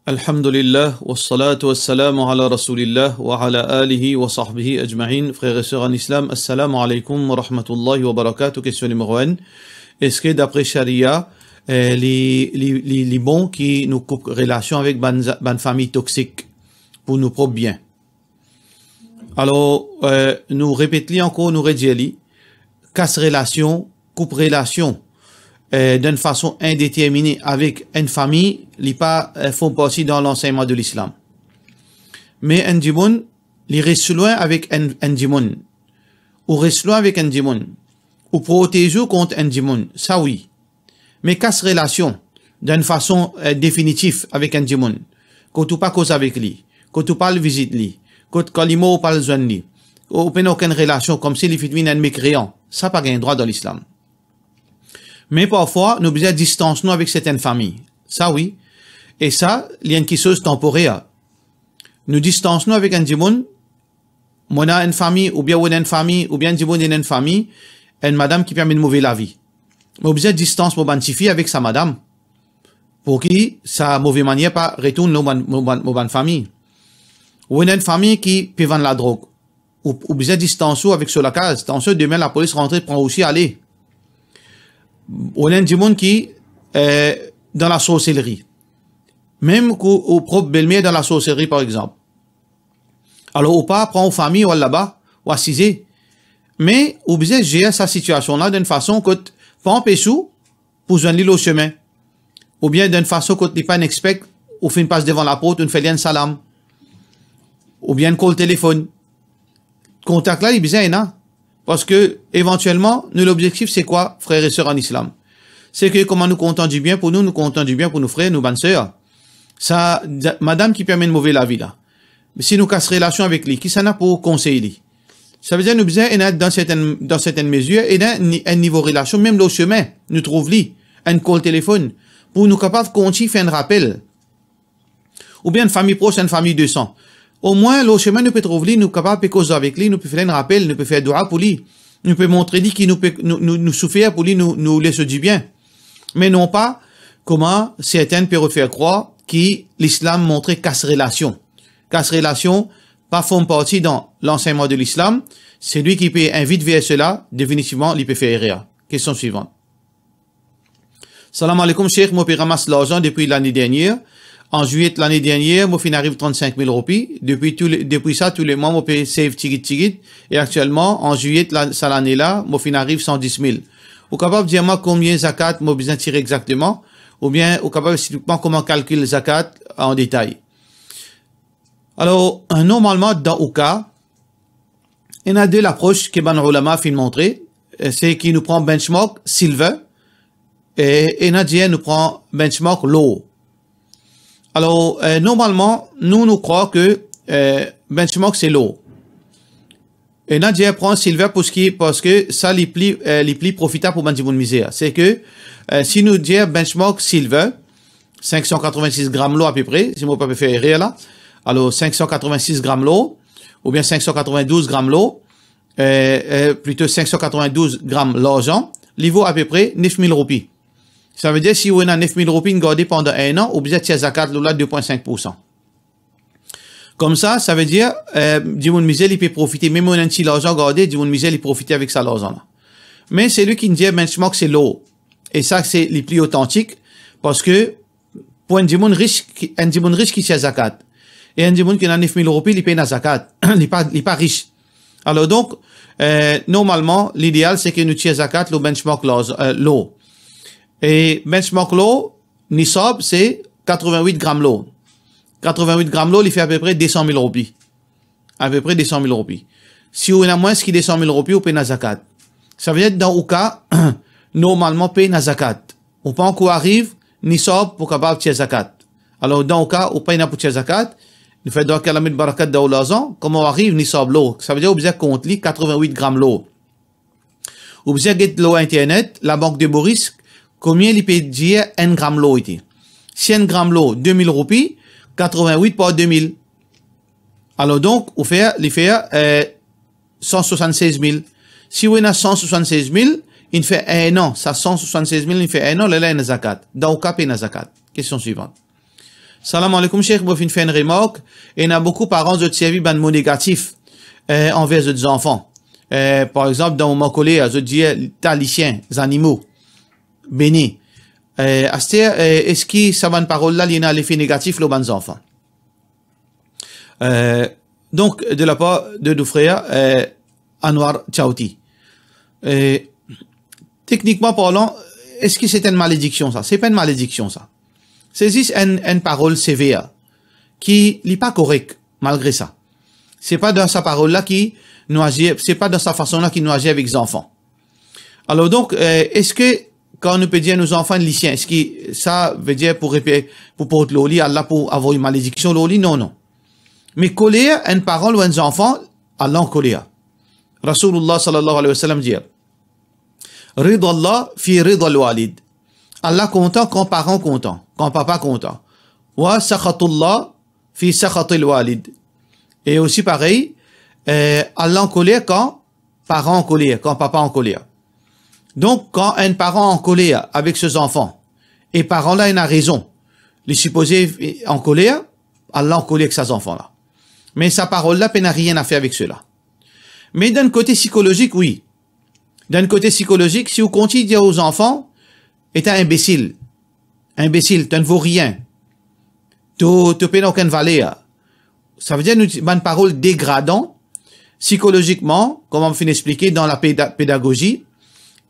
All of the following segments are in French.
Alhamdulillah, wassalatu wassalamu ala rasulillah wa ala alihi wa sahbihi ajma'in. Frères et sœurs en islam, assalamu alaikum wa rahmatullahi wa barakatuh. Question numéro 1. Est-ce que d'après Sharia, les bons qui nous coupent relation avec une famille toxique pour nous propres bien? Alors, nous répétons encore, nous redisons, casse relation, coupe relation d'une façon indéterminée avec une famille, ils font partie dans l'enseignement de l'islam. Mais un djimoun, ils restent loin avec un djimoun, ou restent loin avec un djimoun, ou protéger contre un djimoun, ça oui. Mais casse relation d'une façon définitive avec un djimoun, quand tu pas cause avec lui, quand tu pas le visite lui, quand il pas le besoin lui, ou pas aucune relation comme si il fait un mécréant, ça pas un droit dans l'islam. Mais parfois, nous besoin distance nous avec certaines familles. Ça, oui. Et ça, il y a une chose temporaire. Nous distance nous avec un djimoun, on a une famille, ou bien on a une famille, ou bien un djimoun a une famille, une madame qui permet de mouver la vie. Mais besoin distance pour bantifier avec sa madame. Pour qui, sa mauvaise manière pas retourne nos bonne famille. Ou on a une famille qui peut vendre la drogue. Ou besoin distance avec sur la case. Attention, demain la police rentre, prend aussi aller. On a un monde qui est dans la sorcellerie. Même au propre belle-mère dans la sorcellerie, par exemple. Alors, au pas prend aux familles, ou là-bas, ou assisé. Mais, on besoin gérer sa situation-là d'une façon que, pas empêcher pour joindre l'île au chemin. Ou bien d'une façon que tu pas expect, ou fait une passe devant la porte, ou fait un salam. Ou bien un call téléphone. Contact là, il besoin, hein. Parce que, éventuellement, nous, l'objectif, c'est quoi, frères et sœurs en islam? C'est que, comment nous comptons du bien pour nous comptons du bien pour nos frères, nos bonnes sœurs. Ça, madame qui permet de mouver la vie, là. Mais si nous cassons relation avec lui, qui s'en a pour conseiller? Ça veut dire, nous besoin, dans certaines mesures, et un niveau relation, même le chemin, nous trouve lui, un call téléphone, pour nous capables de continuer faire un rappel. Ou bien une famille proche, une famille de sang. Au moins, le chemin nous peut trouver, nous capables de causer avec lui, nous peut faire un rappel, nous peut faire dua pour lui, nous peut montrer lui qui nous souffrir pour lui, nous laisse du bien. Mais non pas comment certaines peuvent faire croire que l'islam montrait casse relation. Casse relation, pas font partie dans l'enseignement de l'islam. C'est lui qui peut inviter vers cela, définitivement, il peut faire erreur. Question suivante. Salam alaikum, cheikh, moi, je ramasse l'argent depuis l'année dernière. En juillet de l'année dernière, moi, arrive 35 000 roupies. Depuis ça, tous les mois, moi, paye save tigit. Et actuellement, en juillet de cette année-là, moi, arrive 110 000. Ou capable de dire, moi, combien zakat, moi, besoin tirer exactement. Ou bien, ou capable de dire, comment calculer le zakat en détail. Alors, normalement, dans le cas, il y a deux approches que ban ulama fin montrer. C'est qui nous prend benchmark silver. Et il nous prend benchmark low. Alors, normalement, nous croyons que benchmark c'est low. Et Nadia prend silver parce que ça les plus profitable pour Bandimoun misère. C'est que si nous disons benchmark silver, 586 grammes l'eau à peu près, si moi pas faire erreur là, alors 586 grammes l'eau, ou bien 592 grammes l'eau, plutôt 592 grammes l'argent, il vaut à peu près 9000 roupies. Ça veut dire si on a 9000 roupies gardées pendant un an, ou bien tiers zakat là 2,5%. Comme ça veut dire Dimoun misel il peut profiter même on a un petit l'argent gardé, Dimoun misel il profite avec ça l'argent là. Mais c'est lui qui dit benchmark c'est low. Et ça c'est les plus authentiques parce que pour un Dimoun riche qui tient zakat et un Dimoun qui a 9000 roupies il paye la zakat, il est pas riche. Alors donc normalement l'idéal c'est que nous tient zakat le benchmark low. Et benchmark low, nisab, c'est 88 grammes l'eau. 88 grammes l'eau, il fait à peu près 200 000 roupies. À peu près 200 000 roupies. Si on a moins que 200 000 roupies, on paye la zakat. Ça veut dire, dans le cas, normalement, paye la zakat. On peut encore arrive, nisab, pour capable de zakat. Alors, dans le cas, on paye pour zakat, il fait donc la mille barakat dans l'argent, comment on arrive, nisab l'eau. Ça veut dire, on besoin compte, 88 grammes l'eau. On besoin de l'eau internet, la banque de Boris, combien il peut dire 1 gramme l'eau était? Si 1 gramme l'eau, 2000 roupies, 88 par 2000. Alors donc, il fait 176 000. Si on a 176 000, il fait un an. Ça 176 000, il fait un an, là, il y a une zakat. Dans le cas, il y a une zakat. Question suivante. Salam alaikum, Cheikh, vous faites une remarque. Et il y a beaucoup de parents qui servent un mot négatif envers les enfants. Par exemple, dans mon collègue, je dis, t'as les chiens, les animaux, bénis. Est-ce que ça va une parole là, il y a un effet négatif sur les enfants? Donc, de la part de nos frères, Anwar Tchauti. Techniquement parlant, est-ce que c'est une malédiction ça? C'est pas une malédiction ça. C'est juste une parole sévère qui n'est pas correcte malgré ça. C'est pas dans sa parole là qui nous agit, c'est pas dans sa façon là qui nous agit avec les enfants. Alors donc, est-ce que quand on peut dire à nos enfants lycéens, est-ce que ça veut dire pour porter l'oli, Allah pour avoir une malédiction l'oli? Non, non. Mais colère, une parole ou un enfant, Allah en colère. Rasulullah sallallahu alayhi wa sallam dit, Ridha Allah fi ridha al-walid. Allah content quand parent content, quand papa content. Wa sakhatullah fi sakhatil walid. Et aussi pareil, Allah en colère quand parent en colère, quand papa en colère. Donc, quand un parent en colère avec ses enfants, et parent là, il a raison, les supposés en colère, Allah en colère avec ses enfants là. Mais sa parole là, il n'a rien à faire avec cela. Mais d'un côté psychologique, oui. D'un côté psychologique, si vous continuez à dire aux enfants, est un imbécile. Imbécile, tu ne vaux rien. Tu n'as aucune valeur. Ça veut dire une parole dégradante, psychologiquement, comme on me fait expliquer dans la pédagogie.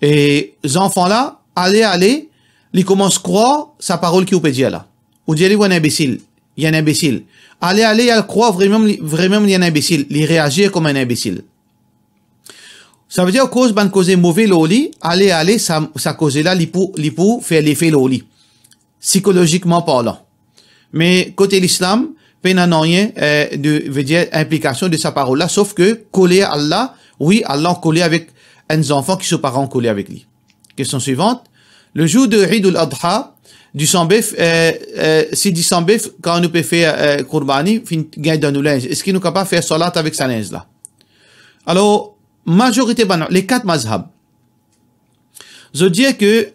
Et les enfants là, allez, ils commencent à croire sa parole qui vous peut dire là. Vous dites, il y a un imbécile. Il y a un imbécile. Allez, elle croit vraiment, il y a un imbécile. Il réagit comme un imbécile. Ça veut dire, cause, mauvais loli, allez, ça cause là, pour faire l'effet loli. Psychologiquement parlant. Mais, côté l'islam, peine n'a rien, veut dire, implication de sa parole là, sauf que, coller à Allah, oui, Allah collé avec un enfant qui sont parents collés avec lui. Question suivante. Le jour de Eid al-Adha, du sambef, si du sambef, quand on peut faire, Qurbani, gagne dans nos linges. Est-ce qu'il nous capable de faire salat avec sa linge là? Alors, majorité, les 4 mazhab. Je dis que,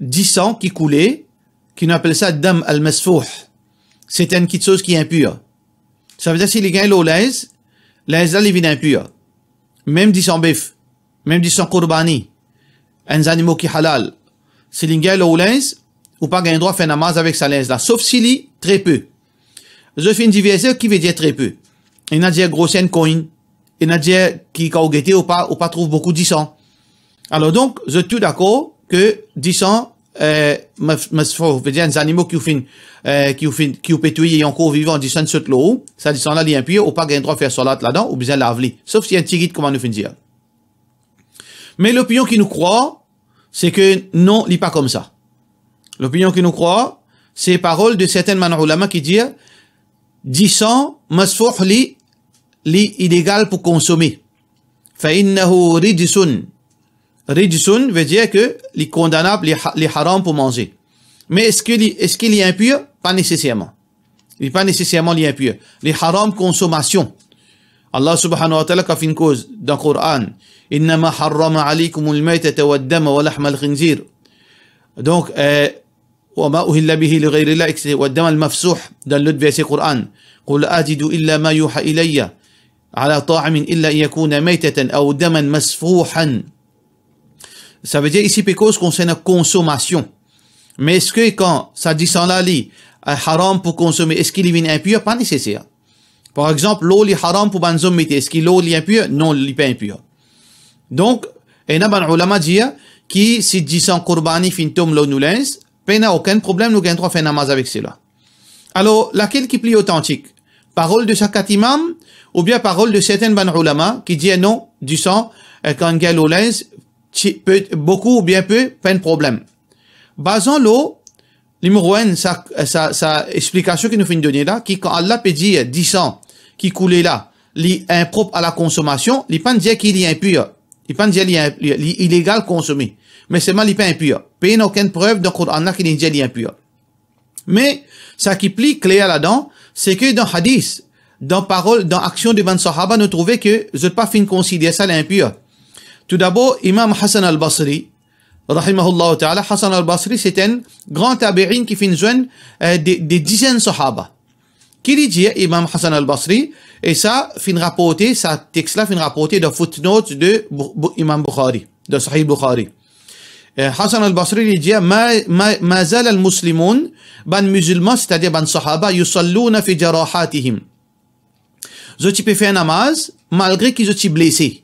10 sang qui coulait, qui nous appelle ça dam al-masfouh. C'est une petite chose qui est impure. Ça veut dire s'il gagne l'eau linge là, il vient impur. Même 10 sang bif. Même 10 sang qurbani. Un animal qui halal. S'il gagne l'eau linge, ou pas gagne droit à faire namaz avec sa linge là. Sauf s'il est très peu. Je fais une division qui veut dire très peu. Il y a dire grosse coin. Il y a dire qui a guetté ou pas trouve beaucoup 10 ans. Alors donc, je suis tout d'accord que 10 ans, veut dire un animal qui peut tuer et encore vivant 10 ans sur l'eau, ça 10 ans là, il est impur, ou pas gagne droit à faire salat là-dedans, ou bien laver. Sauf s'il y a un tigit, comment nous fait dire. Mais l'opinion qui nous croit, c'est que non, il n'est pas comme ça. L'opinion qui nous croit, c'est les paroles de certaines ulama qui disent 10 ans, masfouh li illégal pour consommer. Fa'innahu rijsun. Rijsun veut dire que les condamnables, les haram pour manger. Mais est-ce qu'il est impur? Pas nécessairement. Il n'est pas nécessairement impur. Les haram consommation. Allah subhanahu wa ta'ala a fait une cause dans le Coran. Innama harrama alaykumul maytata wad dama wa lahma al-khinzir. Donc, wa ma uhilla bihi li ghayri Allah, wa dama al-mafsuh dans l'autre verset Coran. Qul ajidu illa ma yuha ilayya ala ta'amin illa yakuna maytatan aw daman masfuhan. Ça veut dire ici, cause concerne la consommation. Mais est-ce que quand ça dit sans la li, haram pour consommer, est-ce qu'il est impur? Pas nécessaire. Par exemple, l'eau est haram pour banzom mette. Est-ce que l'eau est impure? Non, il n'est pas impur. Donc, il y a un ulama dit qui, si dit sans qurbani fin tom l'eau nous lens, il n'y a aucun problème, nous gagnons droit à faire namaz avec cela. Alors, laquelle qui est plus authentique? Parole de chaque imam, ou bien parole de certains ulama qui dit non, du sang, quand il y a l'eau lens, beaucoup ou bien peu, pas de problème. Basons l'eau, numéro 1, sa explication qu'il nous fait donner là, qui quand Allah peut dire 10 ans qui coulait là, impropre à la consommation, il ne peut pas dire qu'il est impur. Il ne peut pas dire qu'il est illégal consommer. Mais c'est mal, il n'est pas impur. Il n'y a aucune preuve dans le Coran qu'il est impur. Mais, ça qui est plus clair là-dedans, c'est que dans hadith, dans parole, dans action de Ban Sahaba, nous trouvons que je ne peux pas considérer ça l'impur. Tout d'abord, Imam Hassan al-Basri, rahimahullah ta'ala, Hassan al-Basri, c'est un grand tabi'in qui fait joindre des dizaines de sahaba. Qui dit Imam Hassan al-Basri, et ça, fin rapporté, ça texte-là, fin rapporté de footnote de Imam Bukhari, de Sahih Bukhari. Hassan al-Basri, il dit, ma zal al-Muslimoun, ban musulmans, c'est-à-dire ban sahaba, yusallouna fi jarahatihim. Zo tu peux faire namaz, malgré qu'ils sont blessés.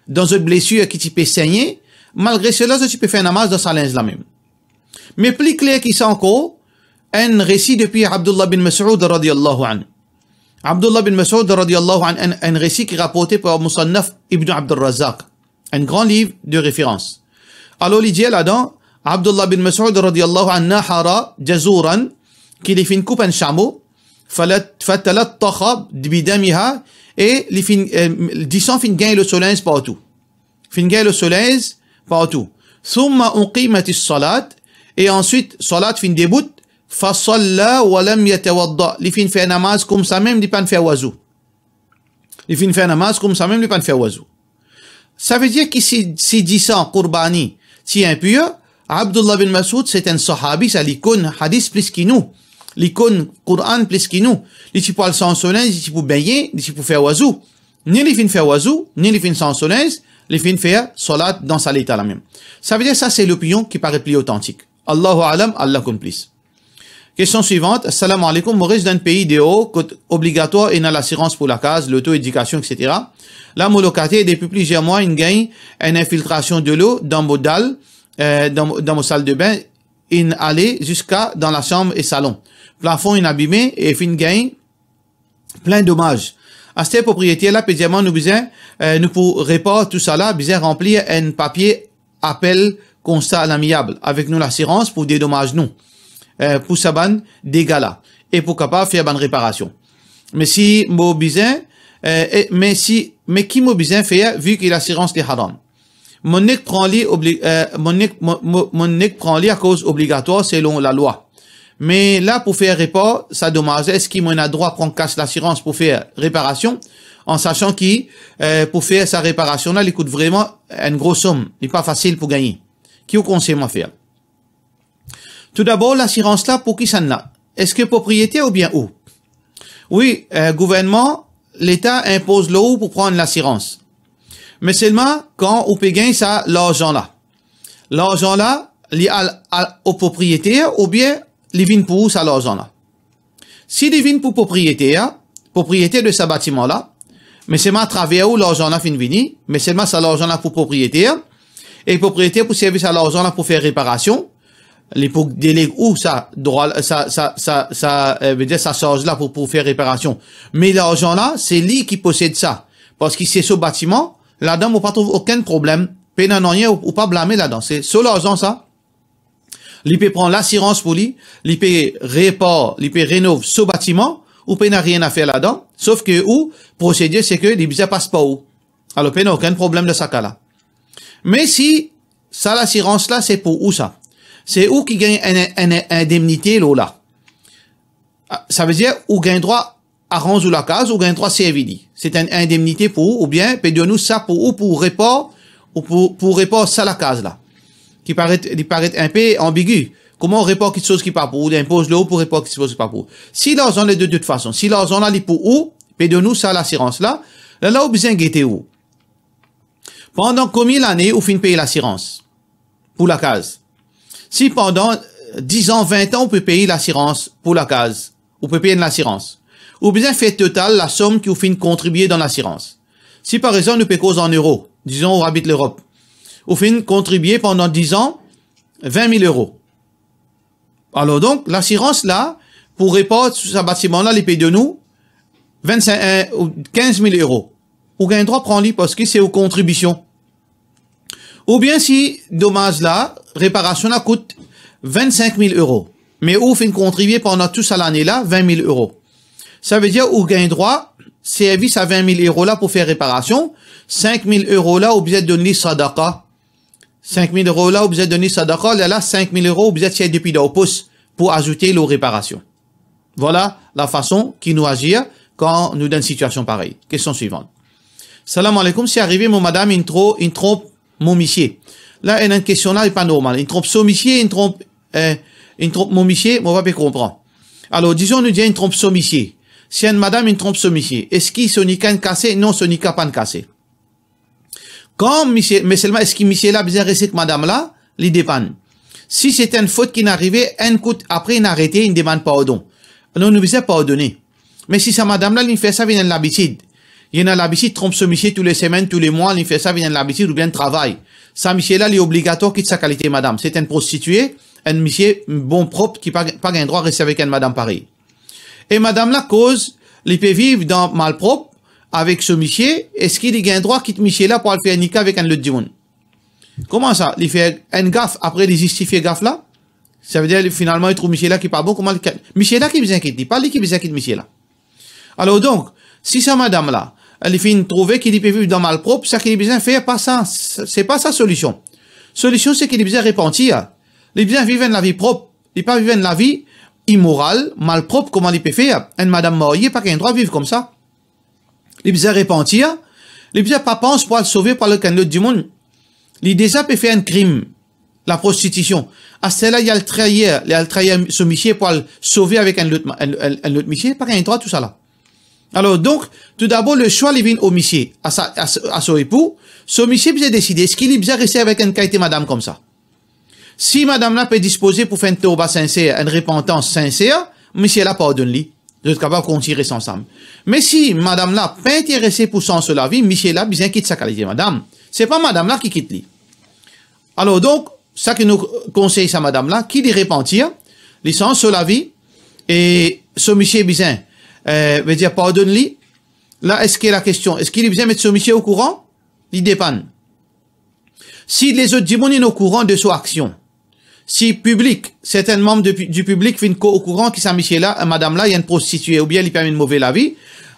Dans une blessure qui peut saigner, malgré cela, zo tu peux faire namaz dans sa linge là même. Mais plus clair qu'il s'en encore, un récit depuis Abdullah bin Mas'ud radiyallahu anhu. Abdullah bin Mas'ud radiyallahu anhu, un récit qui est rapporté par Musannaf ibn Abd al-Razzaq, un grand livre de référence. Alors, il dit là-dedans, Abdullah bin Mas'ud radiyallahu anhu nahara jazouran, qu'il est fin coupe un chameau, fatalattaha bidamiha, et les fin, disons fin gagne le soleil partout. Fin gagne le soleil partout. Thumma uqimatis salat, et ensuite, salat fin début, fasalla wa lam yatawadda. Les fin fait namaz comme ça même, il pas faire wazou. Les fin fait namaz comme ça même, il pas faire wazou. Ça veut dire que si dit ça, Qurbani, si impur, Abdullah bin Mas'ud, c'est un sahabi, ça l'icône hadith plus que nous. L'icône Quran plus que nous. Les tu parles sans soleil, les tu peux baigner, les tu peux faire wazou. Ni les fin faire wazou, ni les fin sans soleil, les fin faire salat dans sa l'état la même. Ça veut dire ça, c'est l'opinion qui paraît plus authentique. Allahu alam, Allah complice. Question suivante. Assalamu alaikum. Maurice d'un pays de haut, obligatoire et dans l'assurance pour la case, l'auto-éducation, etc. La molocataire, depuis plusieurs mois, il gagne une infiltration de l'eau dans mon dalle, dans mon salle de bain, il allait jusqu'à dans la chambre et salon. Plafond inabîmé et fin gagne plein de dommages. À cette propriété-là, pédialement, nous besoin, nous pour réparer tout ça là, besoin remplir un papier appel constat à l'amiable avec nous l'assurance pour dédommager nous. Pour sa bonne dégâts là et pour capable faire bonne réparation. Mais si mon besoin mais qui mon besoin faire vu que l'assurance est haram. Mon nec prend li à cause obligatoire selon la loi. Mais là pour faire réparation, ça dommage. Est-ce qu'il m'en a droit à prendre cash l'assurance pour faire réparation en sachant qu'il pour faire sa réparation là, il coûte vraiment une grosse somme, il n'est pas facile pour gagner. Qui vous conseille moi faire? Tout d'abord, l'assurance là, pour qui ça n'a? Est-ce que propriété ou bien où? Oui, gouvernement, l'État impose l'eau pour prendre l'assurance. Mais seulement quand on peut gagner ça, l'argent là. L'argent là, lié au propriétaire ou bien, il vient pour où ça l'argent là? Si il vient pour propriétaire de ce bâtiment là, mais seulement à travers où l'argent là fin venir, mais seulement ça l'argent là pour propriétaire, et propriétaire pour servir à l'argent là pour faire réparation, les pour déléguer où ça veut dire ça charge là pour faire réparation. Mais l'argent là, c'est lui qui possède ça. Parce que c'est ce bâtiment, là-dedans, on pas trouver aucun problème. Peine en rien ou pas blâmer là-dedans. C'est sur l'argent ça. Il peut prendre l'assurance pour lui, il peut réparer, il peut rénover ce bâtiment, ou peut n'a rien à faire là-dedans. Sauf que où, procédure, c'est que les visas passent pas où. Alors, peut n'a aucun problème de ça cas-là. Mais si, ça, l'assurance là, c'est pour où ça? C'est où qui gagne une indemnité là. Ça veut dire où gagne droit à rendre la case ou gagne droit CVD. C'est une indemnité pour ou bien payez-nous ça pour ou pour report ou pour report ça la case là. Il paraît un peu ambigu. Comment on report quelque chose qui pas pour ou impose l'eau pour report quelque chose qui pas pour. Si l'argent est de toute façon, si l'argent là est pour où payez-nous ça l'assurance là où besoin guetter où. Pendant combien d'années ou fin payer l'assurance pour la case? Si pendant 10 ans, 20 ans, on peut payer l'assurance pour la case, on peut payer l'assurance. Ou bien fait total la somme qui vous fait contribuer dans l'assurance. Si par exemple, nous payons en euros, disons, on habite l'Europe, on fait contribuer pendant 10 ans, 20 000 euros. Alors donc, l'assurance là, pour répondre sur ce bâtiment-là, les pays de nous, 15 000 euros. Ou gain droit prendre-les parce que c'est aux contributions. Ou bien si, dommage là, réparation là coûte 25 000 euros. Mais où fait contribuer pendant toute l'année là, 20 000 euros. Ça veut dire, ou gain droit, service à 20 000 euros là pour faire réparation, 5 000 euros là, ou bien donner sadaqa. 5 000 euros là, ou bien donner sadaqa, là, 5 000 euros, ou bien tirer depuis au pouce pour ajouter l'eau réparation. Voilà la façon qui nous agir quand nous donne une situation pareille. Question suivante. Salam alaikum, si arrivé, mon madame, il trompe mon monsieur. Là, il y a une question là, n'est pas normale. Une trompe son monsieur, une trompe mon monsieur, on va pas comprendre. Alors, disons, nous disons une trompe son monsieur. Si une madame, une trompe son monsieur, est-ce qu'il son nican cassé? Non, son nican pas cassé. Quand monsieur, mais seulement, est-ce que monsieur là, bien rester que madame là, lui dépanne. Si c'était une faute qui n'arrivait, un coup, après, il arrêté, il demande pardon. Non, nous devons pardonner. Mais si sa madame là, il fait ça, il a l'habitude. Il a l'habitude, trompe ce monsieur tous les semaines, tous les mois, il fait ça, il a l'habitude, ou bien le travail. Ça, monsieur là, il est obligatoire quitte sa qualité, madame. C'est une prostituée, un monsieur bon propre, qui pas un droit à rester avec une madame pareille. Et madame la cause, il peut vivre dans malpropre, avec ce monsieur, est-ce qu'il a un droit quitte monsieur là pour aller faire un nika avec un autre dimanche? Comment ça? Il fait un gaffe, après il justifie gaffe là? Ça veut dire, finalement, il trouve monsieur là qui pas bon, comment monsieur là qui besoin quitte, pas lui qui besoin quitte monsieur là. Alors donc, si sa madame là, elle finit trouver qu'il peut vivre dans malpropre, ça qu'il a besoin de faire, pas ça, c'est pas sa solution. Solution, c'est qu'il a besoin de repentir. Il a besoin de vivre une vie propre. Il pas vivre une vie immorale, malpropre, comment il peut faire? Une madame mariée, pas qu'un droit de vivre comme ça. Il a besoin de repentir. Il a besoin de pas penser pour le sauver par le canot du monde. Il déjà peut faire un crime. La prostitution. À celle-là, il y a le trahir ce monsieur pour le sauver avec un autre monsieur, pas qu'un droit, tout ça là. Alors donc, tout d'abord, le choix il vient au monsieur, à son époux. Ce monsieur peut décider, est-ce qu'il est bien resté avec une qualité madame comme ça? Si madame là peut disposer pour faire une tauba sincère, une repentance sincère, monsieur là pardonne-lui. Vous êtes capable de tirer ensemble. Mais si madame là pas intéressée pour sens la vie, monsieur là bien quitte sa qualité madame. C'est pas madame là qui quitte lui. Alors donc, ça que nous conseille sa madame là, qui dit repentir, les sens la vie, et ce monsieur bien, veut dire pardonne-lui. Là, est-ce qu'il y a la question? Est-ce qu'il est bien mettre ce monsieur au courant? Il dépend. Si les autres démons sont au courant de son action, si public, certains membres du public viennent au courant que ça monsieur là, madame là, il y a une prostituée, ou bien il permet une mauvaise la vie,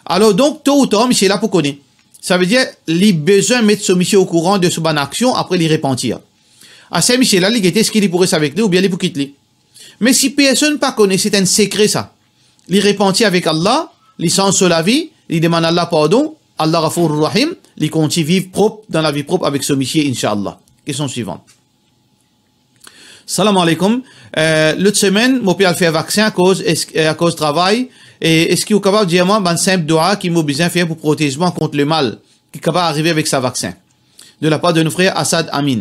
alors donc, tôt ou tard, monsieur là pour connaître. Ça veut dire, il a besoin de mettre ce monsieur au courant de son bonne action, après il repentir. À ce monsieur là, il est-ce qu'il pourrait avec lui, ou bien il pour quitter lui. Mais si personne pas connaît, c'est un secret ça. Il repentit avec Allah, il sens sur la vie, il demande à Allah pardon, Allah Ghafour Rahim, il continue vivre propre, dans la vie propre avec ce monsieur, Inch'Allah. Question suivante. Salam alaikum. L'autre semaine, mon père a fait un vaccin à cause travail. Et est-ce qu'il est capable de dire moi, un simple doigt qui m'a besoin de faire pour protéger moi contre le mal, qui est capable d'arriver avec sa vaccin? De la part de nos frères Assad Amin.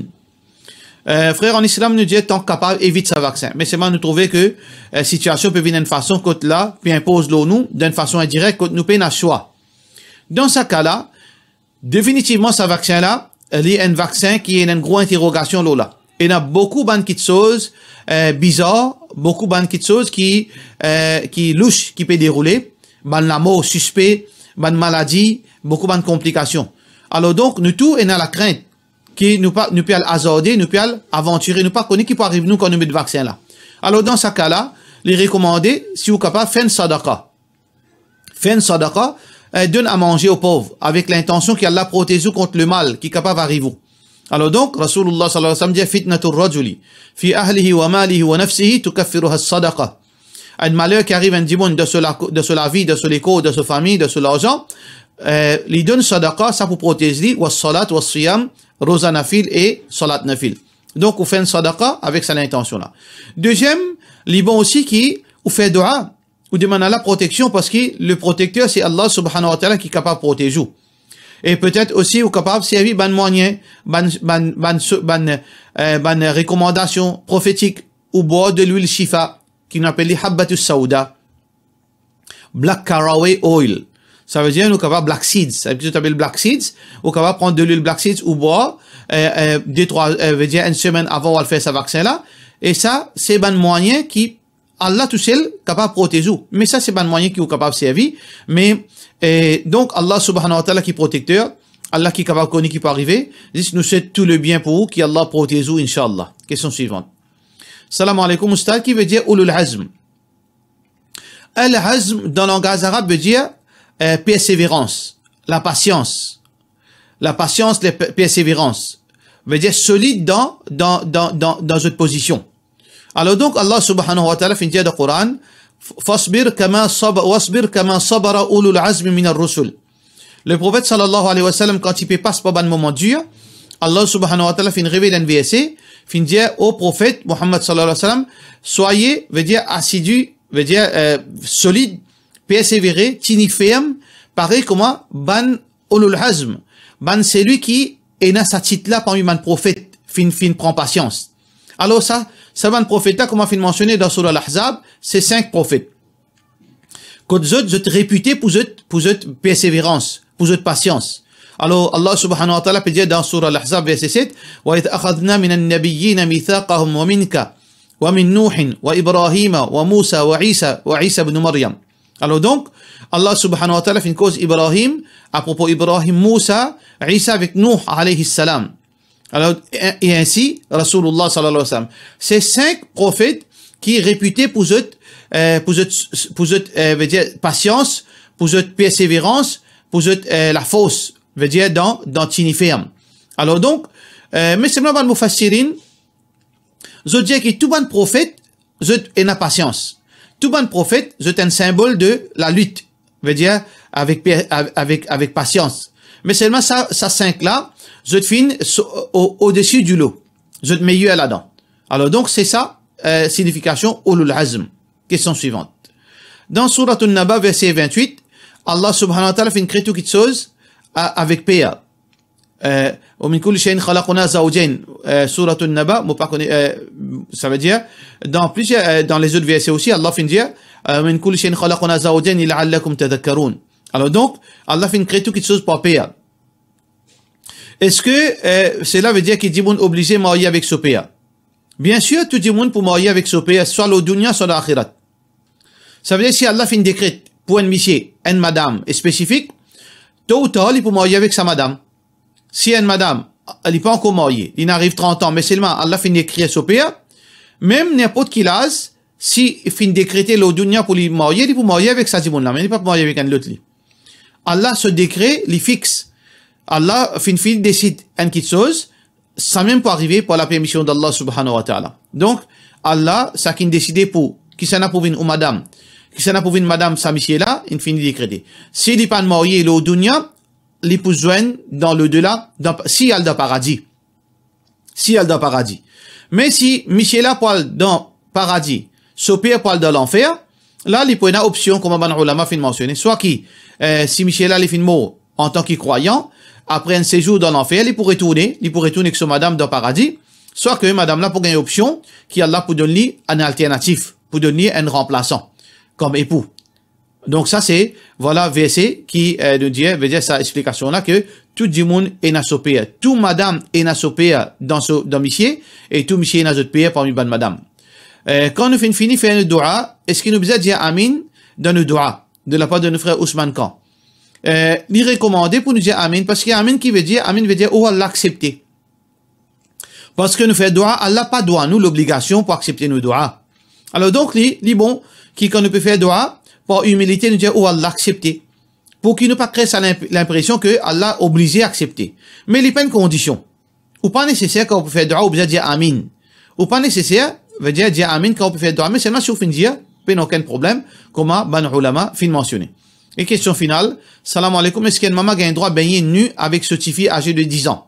Frère en islam nous dit tant capable évite sa vaccin. Mais c'est moi nous trouver que situation peut venir d'une façon côté là, puis impose nous d'une façon indirecte côté nous paye un choix. Dans ce cas-là, définitivement ce vaccin là, il y a un vaccin qui est une grosse interrogation là. Il y a beaucoup de choses bizarres, beaucoup de choses qui louches qui peut dérouler, la mort suspect, maladie, beaucoup de complications. Alors donc nous tous on a la crainte qui nous peut hasarder, nous peut aventurer, nous pas connaître qui peut arriver nous quand nous met le vaccin là. Alors dans ce cas-là, les recommander, si vous êtes capable, faites une sadaqa. Faites une sadaqa, donne à manger aux pauvres, avec l'intention qu'Allah protège contre le mal qui est capable d'arriver. Alors donc, Rasulullah sallallahu alayhi wa sallam dit, fitnatul rajuli, fi ahlihi wa malihi wa nafsihi, tukaffiruha sadaqa. Un malheur qui arrive un dimanche de la vie, de l'écho, de sa famille, de l'argent, lui donne sadaqa, ça pour protéger, wa salat, wa siyam, rosa nafil et salat nafil. Donc, on fait une sadaqa avec cette intention-là. Deuxième, bon aussi qui, on fait dua, on demande à la protection parce que le protecteur, c'est Allah subhanahu wa ta'ala qui est capable de protéger. Et peut-être aussi, on est capable de servir ban moyen, ban recommandation prophétique, ou boire de l'huile shifa, qui nous appelle habbatus sauda, black caraway oil. Ça veut dire, nous capable black seeds. Ça veut dire, black seeds. Nous capable prendre de l'huile black seeds ou boire, veut dire une semaine avant de faire ce vaccin-là. Et ça, c'est ban moyen qui, Allah tout seul, capable de protéger. Mais ça, c'est ban moyen qui est capable de servir. Mais, donc, Allah subhanahu wa ta'ala qui est protecteur, Allah qui est capable de connaître qui peut arriver, dit, nous souhaite tout le bien pour vous, qui Allah protège vous, Inch'Allah. Question suivante. Salam alaikum, Ustad, qui veut dire ulul azm. Al-azm, dans le langage arabe, veut dire, persévérance, la patience, la persévérance, veut dire solide dans une position. Alors donc Allah subhanahu wa ta'ala finit dans le Coran, fasbir kama sabara ulul azmi min ar-rusul. Le prophète sallallahu alayhi wa sallam quand il passe par un moment dur, Allah subhanahu wa ta'ala fin révèle un verset, fin dire au prophète Muhammad sallallahu alayhi wa sallam, soyez, veut dire assidu, veut dire solide, persévérer, tini ferme, pareil comment ban ulul azm, ban c'est lui qui est dans sa titre là parmi ban prophète, fin prend patience. Alors ça ban prophète là, comme on fin mentionné dans Surah Al-Ahzab, c'est 5 prophètes. Quand vous êtes réputés pour votre persévérance, pour votre patience. Alors Allah subhanahu wa ta'ala peut dire dans Surah Al-Ahzab verset 7, وَإِذْ أَخَذْنَا مِنَ النَّبِيِّينَ مِيثَاقَهُمْ وَمِنْكَ وَمِنْ نُوحٍ وَإِبْرَاهِيمَ وَمُوسَى وَعِيسَى ibn Maryam. Alors donc, Allah subhanahu wa ta'ala fait une cause Ibrahim, à propos Ibrahim, Moussa, Isa avec Nuh alayhi salam. Alors, et ainsi, Rasulullah sallallahu alayhi wa sallam. Ces 5 prophètes qui sont réputés pour votre veut dire, patience, pour votre persévérance, pour votre, la force, veut dire, dans tini ferme. Alors donc, mais c'est vraiment le mufassirin, je dis que tout bon prophète, je ai la patience. Tout bon prophète, c'est un symbole de la lutte, veut dire avec patience. Mais seulement ça 5 là, je te finis au-dessus du lot. Je te meilleur là-dedans. Alors donc c'est ça signification ulul azm. Question suivante. Dans Surah An-Naba verset 28, Allah subhanahu wa ta'ala fait une critique de choses avec PA. ومن كل شيء خلقنا زوجين سورة النبأ ça veut dire dans les autres versets aussi Allah fait dire من كل شيء خلقنا زوجين لعلكم تذكرون. Alors donc Allah fait une critique de choses par PA. Est-ce que cela veut dire qu'il dit qu'on est obligé de marier avec ce PA? Bien sûr, tout le monde peut marier avec ce PA, soit le dunya, soit l'akhirat. Ça veut dire si Allah fait une décret pour un monsieur, une madame spécifique, tôt ou tard, il peut marier avec sa madame. Si une madame, elle n'est pas encore mariée, il n'arrive 30 ans, mais seulement Allah fait d'écrire ce PA, même n'importe quel âge, si il fait décréter le dunya pour lui marier, il peut marier avec sa dimoun-là, mais il ne peut pas marier avec un autre. Allah, ce décret, il fixe. Allah, fin décide une petite chose, ça même peut arriver par la permission d'Allah subhanahu wa ta'ala. Donc, Allah, ça qui décide pour, qui s'en a pour une madame, qui s'en a pour une madame, sa mission là, il finit décréter. S'il n'est pas marié, le dunya, il peut joindre dans le delà, si elle est dans paradis. Si elle est dans paradis. Mais si Michel là parle dans paradis, Sopir parle dans l'enfer, là, il peut y avoir une option, comme Ban Ulama fin mentionné, soit qui, si Michel là, il fait mort en tant que croyant, après un séjour dans l'enfer, il pourrait tourner avec son madame dans le paradis, soit que madame là pour gagner une option, qui Allah pour donner un alternatif, pour donner un remplaçant, comme époux. Donc ça c'est, voilà, verset qui nous dit, veut dire sa explication là, que tout le monde est dans ce pays, tout madame est dans ce pays dans monsieur, et tout monsieur est dans ce pays parmi bonne madame. Quand nous finissons faire le dua, est-ce qu'il nous besoin de dire amin dans le dua, de la part de notre frère Ousmane Khan? Il recommandé pour nous dire amin, parce qu'il y a amin veut dire où Allah accepter. Parce que nous faisons dua, Allah pas doit nous l'obligation pour accepter nos doigts. Alors donc, les bon, qui quand nous peut faire dua, par humilité, nous dire où Allah accepter. Pour qu'il ne pas créer l'impression que Allah obligé à accepter. Mais il n'y a pas une condition. Ou pas nécessaire quand on peut faire dua, ou besoin de dire amin. Ou pas nécessaire, veut dire amin quand on peut faire dua, mais seulement si on fait dire, pas aucun problème, comme Ban Ulama fin mentionné. Et question finale, salam alaikum, est-ce qu'une maman a un droit de baigner nu avec ce petit fille âgé de 10 ans?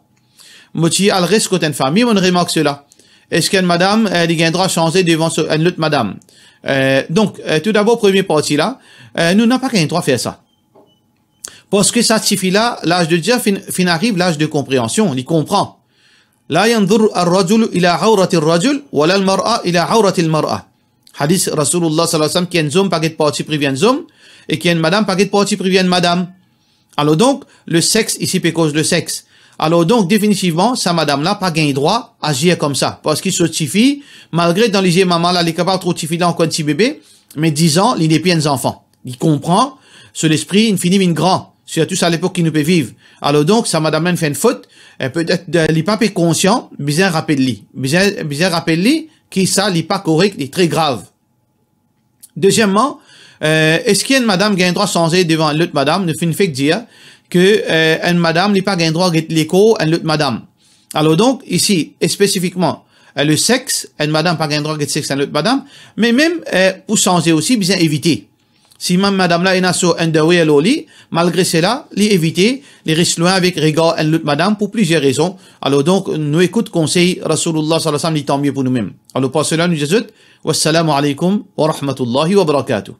Moti al reste côté une famille, on remarque cela. Est-ce qu'une madame, elle a un droit de changer devant une autre madame? Donc, tout d'abord, première partie là, nous n'avons pas qu'un droit de faire ça. Parce que ça suffit là, l'âge de dire, fin arrive l'âge de compréhension, il comprend. La yanzur ar-rajul ila awrati ar-rajul, wa la al-mar'a ila awrati al-mar'a. Hadith Rasulullah sallallahu alayhi wa sallam, qui est un homme, pas de partie privée un homme, et qui est une madame, pas de partie privée une madame. Alors donc, le sexe, ici, c'est cause le sexe. Alors donc, définitivement, sa madame-là, pas gain droit à agir comme ça. Parce qu'il se suffit, malgré dans les yeux maman, là, il est capable de trop suffire là encore un petit bébé, mais 10 ans, il n'est plus un enfant. Il comprend, sur l'esprit, il finit une grand. Surtout à l'époque qu'il nous peut vivre. Alors donc, sa madame-là fait une faute, peut-être, il n'est pas conscient, bien rappelle-lui. Bien rappelle-lui, qui ça, il n'est pas correct, il est très grave. Deuxièmement, est-ce qu'il y a une madame qui a un droit de changer devant l'autre madame, ne fait que dire que une madame n'est pas un droit de l'écho à l'autre madame. Alors donc, ici, et spécifiquement, le sexe, une madame pas un droit de sexe à l'autre madame, mais même pour changer aussi, bien éviter. Si même madame là, il a so endawe loli, malgré cela, li éviter, les risques loin avec regard en l'autre madame pour plusieurs raisons. Alors donc, nous écoute conseil Rasulullah sallallahu alayhi wa sallam, tant mieux pour nous-mêmes. Alors, pour cela, nous disons, wassalamu alaikum wa rahmatullahi wa barakatuh.